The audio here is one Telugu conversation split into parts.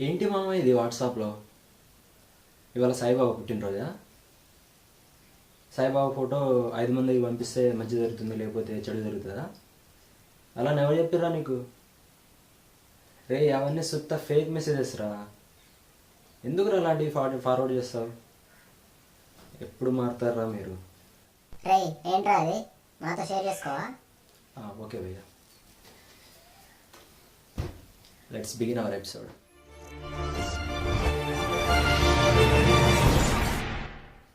ఏంటి మామ ఇది వాట్సాప్లో? ఇవాళ సాయిబాబా పుట్టినరోజా? సాయిబాబా ఫోటో 5 మందికి పంపిస్తే మంచి జరుగుతుంది, లేకపోతే చెడు జరుగుతుందా? అలా ఎవరు చెప్పిర్రా నీకు? రే, అవన్నీ సుత్త ఫేక్ మెసేజెస్ రా. ఎందుకురా అలాంటివి ఫార్వర్డ్ చేస్తావు? ఎప్పుడు మారుతారా మీరు? ఏంట్రా అది మాతో షేర్ చేసుకోవా? ఓకే భయ్యా, let's begin our episode.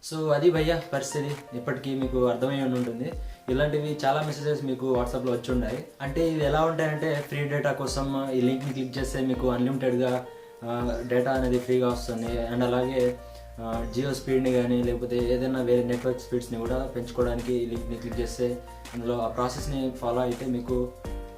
So అది భయ్యా పరిస్థితి. ఇప్పటికీ మీకు అర్థమై ఉంటుంది. ఇలాంటివి చాలా మెసేజెస్ మీకు వాట్సాప్లో వచ్చి ఉన్నాయి. అంటే ఇది ఎలా ఉంటాయంటే, ఫ్రీ డేటా కోసం ఈ లింక్ని క్లిక్ చేస్తే మీకు అన్లిమిటెడ్గా డేటా అనేది ఫ్రీగా వస్తుంది. అండ్ అలాగే జియో స్పీడ్ని కానీ లేకపోతే ఏదైనా వేరే నెట్వర్క్ స్పీడ్స్ని కూడా పెంచుకోవడానికి ఈ లింక్ని క్లిక్ చేస్తే అందులో ఆ ప్రాసెస్ని ఫాలో అయితే మీకు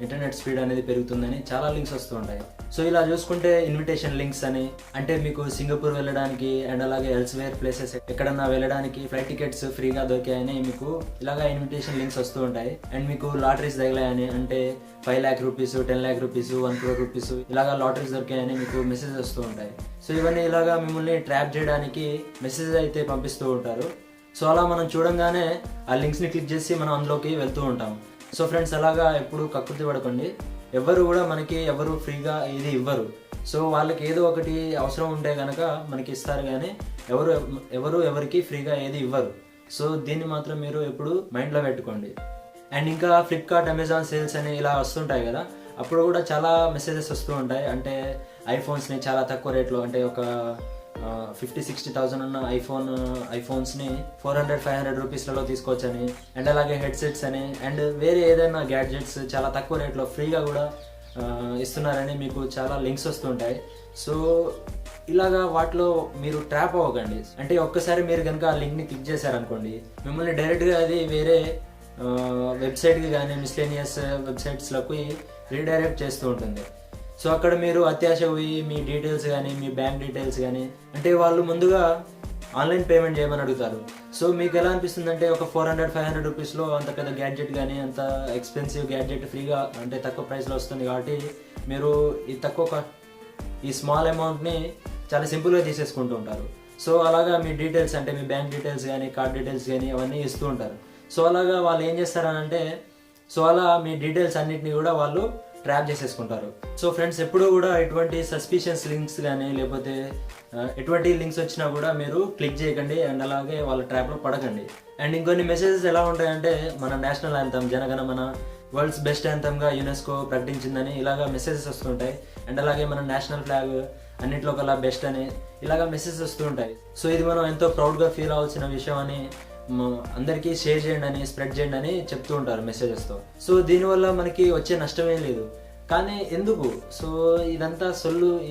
ఇంటర్నెట్ స్పీడ్ అనేది పెరుగుతుందని చాలా లింక్స్ వస్తూ ఉంటాయి. సో ఇలా చూసుకుంటే ఇన్విటేషన్ లింక్స్ అని, అంటే మీకు సింగపూర్ వెళ్ళడానికి అండ్ అలాగే ఎల్స్వేర్ ప్లేసెస్ ఎక్కడన్నా వెళ్ళడానికి ఫ్లైట్ టికెట్స్ ఫ్రీగా దొరికాయని మీకు ఇలాగా ఇన్విటేషన్ లింక్స్ వస్తూ ఉంటాయి. అండ్ మీకు లాటరీస్ తగిలాయని, అంటే 5 lakh rupees, 10 lakh rupees, 1 crore rupees ఇలాగా లాటరీస్ దొరికాయని మీకు మెసేజ్ వస్తూ ఉంటాయి. సో ఇవన్నీ ఇలాగా మిమ్మల్ని ట్రాప్ చేయడానికి మెసేజ్ అయితే పంపిస్తూ ఉంటారు. సో అలా మనం చూడంగానే ఆ లింక్స్ని క్లిక్ చేసి మనం అందులోకి వెళ్తూ ఉంటాం. సో ఫ్రెండ్స్, అలాగా ఎప్పుడు కకృతి పడకండి. ఎవరు కూడా మనకి ఎవరు ఫ్రీగా ఏది ఇవ్వరు. సో వాళ్ళకి ఏదో ఒకటి అవసరం ఉంటే కనుక మనకి ఇస్తారు, కానీ ఎవరికి ఫ్రీగా ఏది ఇవ్వరు. సో దీన్ని మాత్రం మీరు ఎప్పుడు మైండ్లో పెట్టుకోండి. అండ్ ఇంకా ఫ్లిప్కార్ట్, అమెజాన్ సేల్స్ అని ఇలా వస్తుంటాయి కదా, అప్పుడు కూడా చాలా మెసేజెస్ వస్తూ ఉంటాయి. అంటే ఐఫోన్స్ని చాలా తక్కువ రేట్లో, అంటే ఒక 50,000-60,000 ఉన్న ఐఫోన్స్ని 400-500 రూపీస్లలో తీసుకోవచ్చని, అండ్ అలాగే హెడ్సెట్స్ అని, అండ్ వేరే ఏదైనా గ్యాడ్జెట్స్ చాలా తక్కువ రేట్లో ఫ్రీగా కూడా ఇస్తున్నారని మీకు చాలా లింక్స్ వస్తుంటాయి. సో ఇలాగా వాటిలో మీరు ట్రాప్ అవ్వకండి. అంటే ఒక్కసారి మీరు కనుక ఆ లింక్ని క్లిక్ చేశారనుకోండి, మిమ్మల్ని డైరెక్ట్గా అది వేరే వెబ్సైట్కి కానీ మిస్లేనియస్ వెబ్సైట్స్లోకి రీడైరెక్ట్ చేస్తూ ఉంటుంది. సో అక్కడ మీరు అత్యాశ పోయి మీ డీటెయిల్స్ కానీ మీ బ్యాంక్ డీటెయిల్స్ కానీ, అంటే వాళ్ళు ముందుగా ఆన్లైన్ పేమెంట్ చేయమని అడుగుతారు. సో మీకు ఎలా అనిపిస్తుంది అంటే, ఒక 400-500 రూపీస్లో అంత పెద్ద గ్యాడ్జెట్ కానీ అంత ఎక్స్పెన్సివ్ గ్యాడ్జెట్ ఫ్రీగా, అంటే తక్కువ ప్రైస్లో వస్తుంది కాబట్టి మీరు ఈ స్మాల్ అమౌంట్ని చాలా సింపుల్గా తీసేసుకుంటూ ఉంటారు. సో అలాగా మీ డీటెయిల్స్, అంటే మీ బ్యాంక్ డీటెయిల్స్ కానీ కార్డ్ డీటెయిల్స్ కానీ అవన్నీ ఇస్తూ ఉంటారు. సో అలాగా వాళ్ళు ఏం చేస్తారనంటే, సో అలా మీ డీటెయిల్స్ అన్నిటిని కూడా వాళ్ళు ట్రాప్ చేసేసుకుంటారు. సో ఫ్రెండ్స్, ఎప్పుడూ కూడా ఎటువంటి సస్పిషియస్ లింక్స్ కానీ లేకపోతే ఎటువంటి లింక్స్ వచ్చినా కూడా మీరు క్లిక్ చేయకండి, అండ్ అలాగే వాళ్ళ ట్రాప్లో పడకండి. అండ్ ఇంకొన్ని మెసేజెస్ ఎలా ఉంటాయంటే, మన national anthem Jana Gana Mana world's best యాంథమ్గా యునెస్కో ప్రకటించిందని ఇలాగా మెసేజెస్ వస్తుంటాయి. అండ్ అలాగే మన నేషనల్ ఫ్లాగ్ అన్నింటిలో కల్లా బెస్ట్ అని ఇలాగా మెసేజెస్ వస్తూ ఉంటాయి. సో ఇది మనం ఎంతో ప్రౌడ్గా ఫీల్ అవ్వాల్సిన విషయం అని అందరికీ షేర్ చేయండి అని, స్ప్రెడ్ చేయండి అని చెప్తూ ఉంటారు మెసేజెస్తో. సో దీనివల్ల మనకి వచ్చే నష్టమేం లేదు, కానీ ఎందుకు? సో ఇదంతా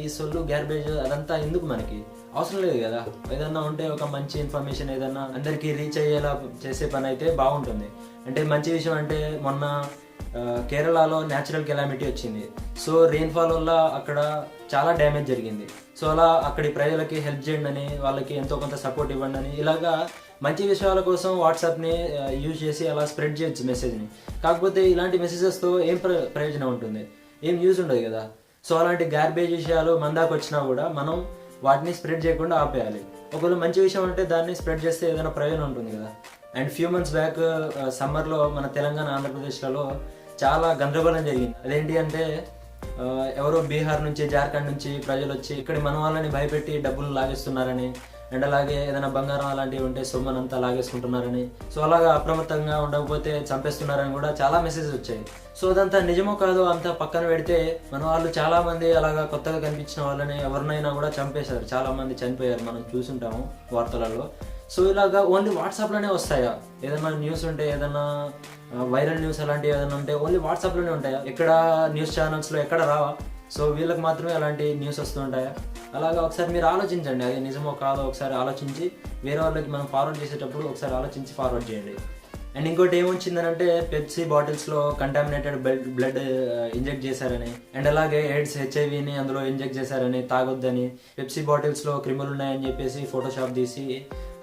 ఈ సొల్లు గ్యార్బేజ్ అదంతా ఎందుకు? మనకి అవసరం లేదు కదా. ఏదన్నా ఉంటే ఒక మంచి ఇన్ఫర్మేషన్ ఏదన్నా అందరికీ రీచ్ అయ్యేలా చేసే పని అయితే బాగుంటుంది. అంటే మంచి విషయం అంటే, మొన్న కేరళలో న్యాచురల్ కెలామిటీ వచ్చింది. సో రెయిన్ఫాల్ వల్ల అక్కడ చాలా డ్యామేజ్ జరిగింది. సో అలా అక్కడి ప్రజలకి హెల్ప్ చేయండి అని, వాళ్ళకి ఎంతో కొంత సపోర్ట్ ఇవ్వండి అని, ఇలాగా మంచి విషయాల కోసం వాట్సాప్ని యూజ్ చేసి అలా స్ప్రెడ్ చేయొచ్చు మెసేజ్ని. కాకపోతే ఇలాంటి మెసేజెస్తో ఏం ప్రయోజనం ఉంటుంది? ఏం యూజ్ ఉండదు కదా. సో అలాంటి గార్బేజ్ విషయాలు మన దాకా వచ్చినా కూడా మనం వాటిని స్ప్రెడ్ చేయకుండా ఆపేయాలి. ఒకవేళ మంచి విషయం అంటే దాన్ని స్ప్రెడ్ చేస్తే ఏదైనా ప్రయోజనం ఉంటుంది కదా. అండ్ ఫ్యూ మంత్స్ బ్యాక్ సమ్మర్లో మన తెలంగాణ, ఆంధ్రప్రదేశ్లలో చాలా గందరగోళం జరిగింది. అదేంటి అంటే, ఎవరో బీహార్ నుంచి, జార్ఖండ్ నుంచి ప్రజలు వచ్చి ఇక్కడ మన వాళ్ళని భయపెట్టి డబ్బులు లాగేస్తున్నారని, అండ్ అలాగే ఏదైనా బంగారం అలాంటివి ఉంటే సొమ్మనంతా లాగేసుకుంటున్నారని, సో అలాగా అప్రమత్తంగా ఉండకపోతే చంపేస్తున్నారని కూడా చాలా మెసేజెస్ వచ్చాయి. సో అదంతా నిజమో కాదో అంతా పక్కన పెడితే, మన వాళ్ళు చాలా మంది అలాగా కొత్తగా కనిపించిన వాళ్ళని ఎవరినైనా కూడా చంపేశారు. చాలా మంది చనిపోయారు, మనం చూసుంటాము వార్తలలో. సో ఇలాగా ఓన్లీ వాట్సాప్లోనే వస్తాయా? ఏదైనా న్యూస్ ఉంటే, ఏదైనా వైరల్ న్యూస్ అలాంటివి ఏదైనా ఉంటే ఓన్లీ వాట్సాప్లోనే ఉంటాయా? ఎక్కడ న్యూస్ ఛానల్స్లో ఎక్కడ రావా? సో వీళ్ళకి మాత్రమే అలాంటి న్యూస్ వస్తూ ఉంటాయా? అలాగా ఒకసారి మీరు ఆలోచించండి, అది నిజమో కాదో ఒకసారి ఆలోచించి వేరే వాళ్ళకి మనం ఫార్వర్డ్ చేసేటప్పుడు ఒకసారి ఆలోచించి ఫార్వర్డ్ చేయండి. అండ్ ఇంకోటి ఏమొచ్చిందనంటే, పెప్సీ బాటిల్స్లో కంటామినేటెడ్ బ్లడ్ ఇంజెక్ట్ చేశారని, అండ్ అలాగే ఎయిడ్స్, HIV అందులో ఇంజెక్ట్ చేశారని, తాగొద్దని, పెప్సీ బాటిల్స్లో క్రిములు ఉన్నాయని చెప్పేసి ఫోటోషాప్ తీసి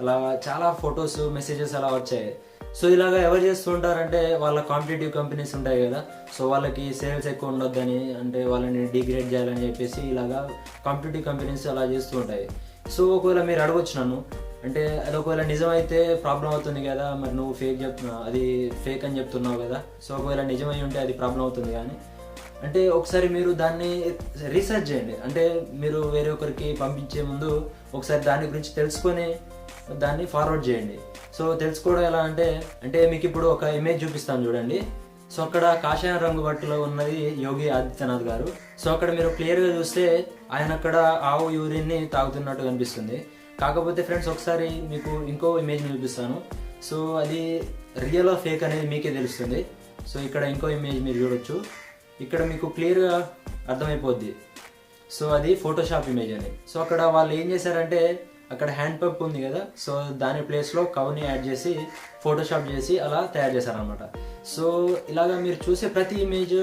అలా చాలా ఫొటోస్, మెసేజెస్ అలా వచ్చాయి. సో ఇలాగా ఎవరు చేస్తూ ఉంటారంటే వాళ్ళ కాంపిటేటివ్ కంపెనీస్ ఉంటాయి కదా, సో వాళ్ళకి సేల్స్ ఎక్కువ ఉండొద్దని, అంటే వాళ్ళని డిగ్రేడ్ చేయాలని చెప్పేసి ఇలాగా కాంపిటేటివ్ కంపెనీస్ అలా చేస్తూ ఉంటాయి. సో ఒకవేళ మీరు అడగొచ్చు నన్ను, అంటే అది ఒకవేళ నిజమైతే ప్రాబ్లం అవుతుంది కదా, మరి నువ్వు ఫేక్ చెప్తున్నావు, అది ఫేక్ అని చెప్తున్నావు కదా, సో ఒకవేళ నిజమై ఉంటే అది ప్రాబ్లం అవుతుంది కానీ అంటే ఒకసారి మీరు దాన్ని రీసెర్చ్ చేయండి. అంటే మీరు వేరే ఒకరికి పంపించే ముందు ఒకసారి దాని గురించి తెలుసుకొని దాన్ని ఫార్వర్డ్ చేయండి. సో తెలుసుకోవడం ఎలా అంటే మీకు ఇప్పుడు ఒక ఇమేజ్ చూపిస్తాను చూడండి. సో అక్కడ కాషాయం రంగు బట్టలో ఉన్నది యోగి ఆదిత్యనాథ్ గారు. సో అక్కడ మీరు క్లియర్గా చూస్తే ఆయన అక్కడ ఆవు యూరిన్ని తాగుతున్నట్టు కనిపిస్తుంది. కాకపోతే ఫ్రెండ్స్ ఒకసారి మీకు ఇంకో ఇమేజ్ చూపిస్తాను. సో అది రియల్ ఆర్ ఫేక్ అనేది మీకే తెలుస్తుంది. సో ఇక్కడ ఇంకో ఇమేజ్ మీరు చూడొచ్చు, ఇక్కడ మీకు క్లియర్గా అర్థమైపోద్ది. సో అది ఫోటోషాప్ ఇమేజ్ అని. సో అక్కడ వాళ్ళు ఏం చేశారంటే అక్కడ హ్యాండ్ పంప్ ఉంది కదా, సో దాని ప్లేస్లో కవ్ని యాడ్ చేసి ఫోటోషాప్ చేసి అలా తయారు చేశారనమాట. సో ఇలాగా మీరు చూసే ప్రతి ఇమేజ్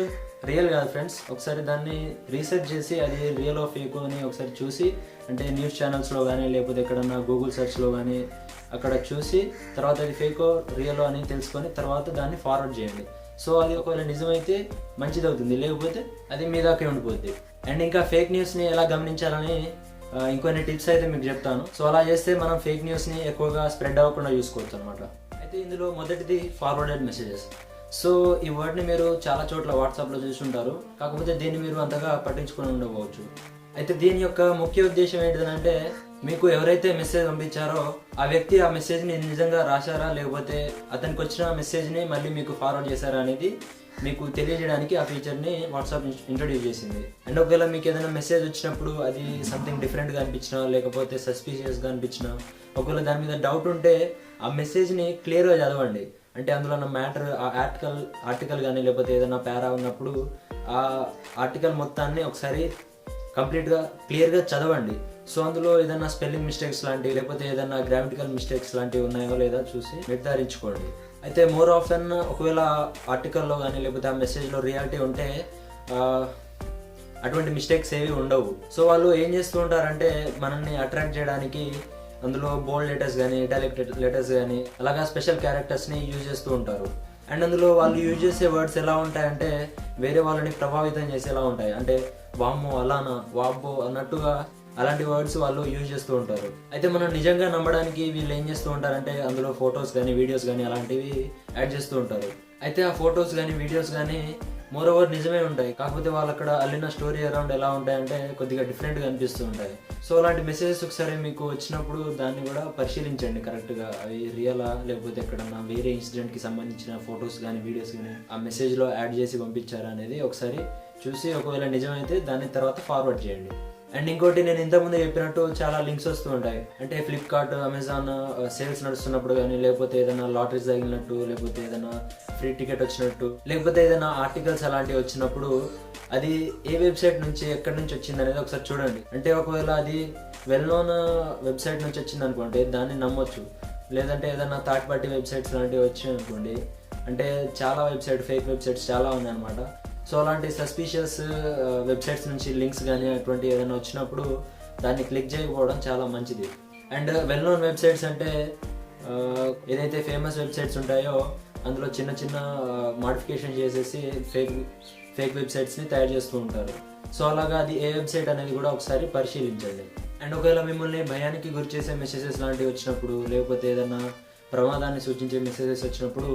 రియల్ కాదు ఫ్రెండ్స్. ఒకసారి దాన్ని రీసెర్చ్ చేసి అది రియల్ ఆఫ్ ఫేక్ అని ఒకసారి చూసి, అంటే న్యూస్ ఛానల్స్లో కానీ లేకపోతే ఎక్కడన్నా గూగుల్ సెర్చ్లో కానీ అక్కడ చూసి తర్వాత అది ఫేకో రియలో అని తెలుసుకొని తర్వాత దాన్ని ఫార్వర్డ్ చేయండి. సో అది ఒకవేళ నిజమైతే మంచిది అవుతుంది, లేకపోతే అది మీ దాకే ఉండిపోద్ది. అండ్ ఇంకా ఫేక్ న్యూస్ని ఎలా గమనించాలని ఇంకొన్ని టిప్స్ అయితే మీకు చెప్తాను. సో అలా చేస్తే మనం ఫేక్ న్యూస్ని ఎక్కువగా స్ప్రెడ్ అవ్వకుండా చూసుకోవచ్చు అనమాట. అయితే ఇందులో మొదటిది ఫార్వర్డెడ్ మెసేజెస్. సో ఈ వర్డ్ని మీరు చాలా చోట్ల వాట్సాప్లో చూసుంటారు, కాకపోతే దీన్ని మీరు అంతగా పట్టించుకొని ఉండకపోవచ్చు. అయితే దీని యొక్క ముఖ్య ఉద్దేశం ఏంటిదంటే మీకు ఎవరైతే మెసేజ్ పంపించారో ఆ వ్యక్తి ఆ మెసేజ్ని నిజంగా రాశారా, లేకపోతే అతనికి వచ్చిన మెసేజ్ని మళ్ళీ మీకు ఫార్వర్డ్ చేశారా అనేది మీకు తెలియజేయడానికి ఆ ఫీచర్ని వాట్సాప్ ఇంట్రొడ్యూస్ చేసింది. అండ్ ఒకవేళ మీకు ఏదైనా మెసేజ్ వచ్చినప్పుడు అది సంథింగ్ డిఫరెంట్గా అనిపించినా లేకపోతే సస్పీషియస్గా అనిపించినా, ఒకవేళ దాని మీద డౌట్ ఉంటే ఆ మెసేజ్ని క్లియర్గా చదవండి. అంటే అందులో ఉన్న మ్యాటర్, ఆ ఆర్టికల్ కానీ లేకపోతే ఏదైనా పారా ఉన్నప్పుడు ఆ ఆర్టికల్ మొత్తాన్ని ఒకసారి కంప్లీట్గా క్లియర్గా చదవండి. సో అందులో ఏదైనా స్పెల్లింగ్ మిస్టేక్స్ లాంటివి లేకపోతే ఏదైనా గ్రామటికల్ మిస్టేక్స్ లాంటివి ఉన్నాయో లేదా చూసి నిర్ధారించుకోండి. అయితే మోర్ ఆఫెన్ ఒకవేళ ఆర్టికల్లో కానీ లేకపోతే ఆ మెసేజ్లో రియాలిటీ ఉంటే అటువంటి మిస్టేక్స్ ఏవి ఉండవు. సో వాళ్ళు ఏం చేస్తూ ఉంటారంటే మనల్ని అట్రాక్ట్ చేయడానికి అందులో బోల్డ్ లెటర్స్ కానీ ఇటాలిక్ లెటర్స్ కానీ అలాగా స్పెషల్ క్యారెక్టర్స్ని యూజ్ చేస్తూ ఉంటారు. అండ్ అందులో వాళ్ళు యూజ్ చేసే వర్డ్స్ ఎలా ఉంటాయంటే వేరే వాళ్ళని ప్రభావితం చేసేలా ఉంటాయి. అంటే వామ్మో, అలానా, వాబ్బో అన్నట్టుగా అలాంటి వర్డ్స్ వాళ్ళు యూజ్ చేస్తూ ఉంటారు. అయితే మనం నిజంగా నమ్మడానికి వీళ్ళు ఏం చేస్తూ ఉంటారంటే అందులో ఫొటోస్ కానీ వీడియోస్ కానీ అలాంటివి యాడ్ చేస్తూ ఉంటారు. అయితే ఆ ఫొటోస్ కానీ వీడియోస్ కానీ మోర్ ఓవర్ నిజమే ఉంటాయి, కాకపోతే వాళ్ళు అక్కడ అల్లిన స్టోరీ అరౌండ్ ఎలా ఉంటాయంటే కొద్దిగా డిఫరెంట్గా అనిపిస్తూ ఉంటాయి. సో అలాంటి మెసేజెస్ ఒకసారి మీకు వచ్చినప్పుడు దాన్ని కూడా పరిశీలించండి కరెక్ట్గా, అవి రియలా లేకపోతే ఎక్కడన్నా వేరే ఇన్సిడెంట్కి సంబంధించిన ఫొటోస్ కానీ వీడియోస్ కానీ ఆ మెసేజ్లో యాడ్ చేసి పంపించారా అనేది ఒకసారి చూసి ఒకవేళ నిజమైతే దాన్ని తర్వాత ఫార్వర్డ్ చేయండి. అండ్ ఇంకోటి, నేను ఇంతకుముందు చెప్పినట్టు చాలా లింక్స్ వస్తూ ఉంటాయి. అంటే ఫ్లిప్కార్ట్, అమెజాన్ సేల్స్ నడుస్తున్నప్పుడు కానీ లేకపోతే ఏదైనా లాటరీస్ తగిలినట్టు లేకపోతే ఏదైనా ఫ్రీ టికెట్ వచ్చినట్టు లేకపోతే ఏదైనా ఆర్టికల్స్ అలాంటివి వచ్చినప్పుడు అది ఏ వెబ్సైట్ నుంచి ఎక్కడి నుంచి వచ్చింది అనేది ఒకసారి చూడండి. అంటే ఒకవేళ అది వెల్ నోన్ వెబ్సైట్ నుంచి వచ్చింది అనుకోండి దాన్ని నమ్మొచ్చు. లేదంటే ఏదైనా థర్డ్ పార్టీ వెబ్సైట్స్ లాంటివి వచ్చాయి అనుకోండి, అంటే చాలా ఫేక్ వెబ్సైట్స్ చాలా ఉన్నాయి అనమాట. సో అలాంటి సస్పీషియస్ వెబ్సైట్స్ నుంచి లింక్స్ కానీ అటువంటి ఏదైనా వచ్చినప్పుడు దాన్ని క్లిక్ చేయకపోవడం చాలా మంచిది. అండ్ వెల్ నోన్ వెబ్సైట్స్ అంటే ఏదైతే ఫేమస్ వెబ్సైట్స్ ఉంటాయో అందులో చిన్న చిన్న మాడిఫికేషన్ చేసేసి ఫేక్ వెబ్సైట్స్ని తయారు చేస్తూ ఉంటారు. సో అలాగా అది ఏ వెబ్సైట్ అనేది కూడా ఒకసారి పరిశీలించండి. అండ్ ఒకవేళ మిమ్మల్ని భయానికి గురి చేసే మెసేజెస్ లాంటివి వచ్చినప్పుడు లేకపోతే ఏదైనా ప్రమాదాన్ని సూచించే మెసేజెస్ వచ్చినప్పుడు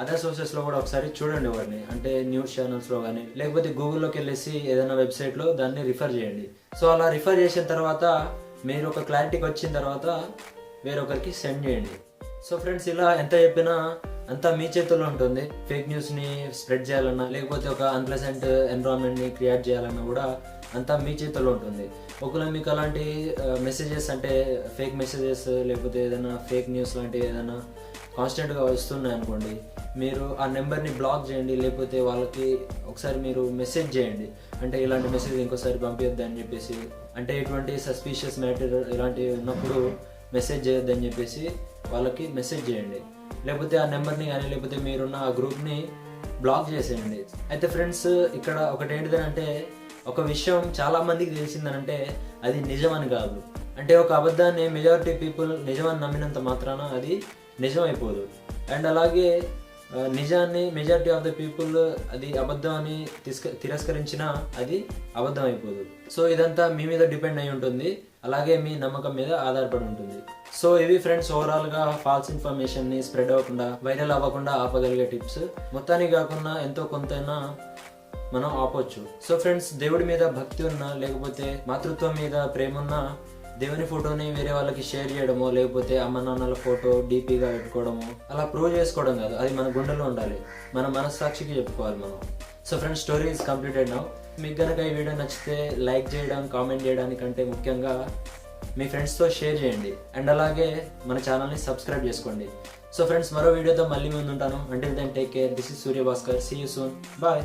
అదర్ సోర్సెస్లో కూడా ఒకసారి చూడండి వాటిని. అంటే న్యూస్ ఛానల్స్లో కానీ లేకపోతే గూగుల్లోకి వెళ్ళేసి ఏదైనా వెబ్సైట్లో దాన్ని రిఫర్ చేయండి. సో అలా రిఫర్ చేసిన తర్వాత మీరు ఒక క్లారిటీకి వచ్చిన తర్వాత వేరొకరికి సెండ్ చేయండి. సో ఫ్రెండ్స్, ఇలా ఎంత చెప్పినా అంతా మీ చేతుల్లో ఉంటుంది. ఫేక్ న్యూస్ని స్ప్రెడ్ చేయాలన్నా లేకపోతే ఒక అన్ప్లెజెంట్ ఎన్విరాన్మెంట్ని క్రియేట్ చేయాలన్నా కూడా అంతా మీ చేతుల్లో ఉంటుంది. ఒకవేళ మీకు అలాంటి మెసేజెస్ అంటే ఫేక్ మెసేజెస్ లేకపోతే ఏదైనా ఫేక్ న్యూస్ లాంటివి ఏదైనా కాన్స్టెంట్గా వస్తున్నాయి అనుకోండి, మీరు ఆ నెంబర్ని బ్లాక్ చేయండి. లేకపోతే వాళ్ళకి ఒకసారి మీరు మెసేజ్ చేయండి, అంటే ఇలాంటి మెసేజ్ ఇంకోసారి పంపించద్దు అని చెప్పేసి, అంటే ఇటువంటి సస్పీషియస్ మ్యాటర్ ఇలాంటివి ఉన్నప్పుడు మెసేజ్ చేయొద్దని చెప్పేసి వాళ్ళకి మెసేజ్ చేయండి. లేకపోతే ఆ నెంబర్ని కానీ లేకపోతే మీరున్న ఆ గ్రూప్ని బ్లాక్ చేసేయండి. అయితే ఫ్రెండ్స్, ఇక్కడ ఒకటి ఏంటిదంటే ఒక విషయం చాలా మందికి తెలిసిందనంటే అది నిజమని కాదు. అంటే ఒక అబద్ధాన్ని మెజారిటీ పీపుల్ నిజమని నమ్మినంత మాత్రాన అది నిజం అయిపోదు. అండ్ అలాగే నిజాన్ని మెజారిటీ ఆఫ్ ద పీపుల్ అది అబద్ధం అని తిరస్కరించిన అది అబద్ధం అయిపోదు. సో ఇదంతా మీ మీద డిపెండ్ అయి ఉంటుంది, అలాగే మీ నమ్మకం మీద ఆధారపడి ఉంటుంది. సో ఇవి ఫ్రెండ్స్ ఓవరాల్గా ఫాల్స్ ఇన్ఫర్మేషన్ని స్ప్రెడ్ అవ్వకుండా, వైరల్ అవ్వకుండా ఆపగలిగే టిప్స్. మొత్తానికి కాకుండా ఎంతో కొంతైనా మనం ఆపొచ్చు. సో ఫ్రెండ్స్, దేవుడి మీద భక్తి ఉన్నా, లేకపోతే మాతృత్వం మీద ప్రేమ ఉన్నా, దేవుని ఫోటోని వేరే వాళ్ళకి షేర్ చేయడమో, లేకపోతే అమ్మ నాన్నల ఫోటో డీపీగా పెట్టుకోవడమో అలా ప్రూవ్ చేసుకోవడం కాదు. అది మన గుండెలో ఉండాలి, మన మనస్సాక్షికి చెప్పుకోవాలి మనం. So friends, story is completed now. మీకు కనుక ఈ వీడియో నచ్చితే లైక్ చేయడం, కామెంట్ చేయడానికంటే ముఖ్యంగా మీ ఫ్రెండ్స్తో షేర్ చేయండి. అండ్ అలాగే మన ఛానల్ని సబ్స్క్రైబ్ చేసుకోండి. సో ఫ్రెండ్స్, మరో వీడియోతో మళ్ళీ ముందుంటాను. Until then take care. This is Surya Bhaskar. See you soon. Bye.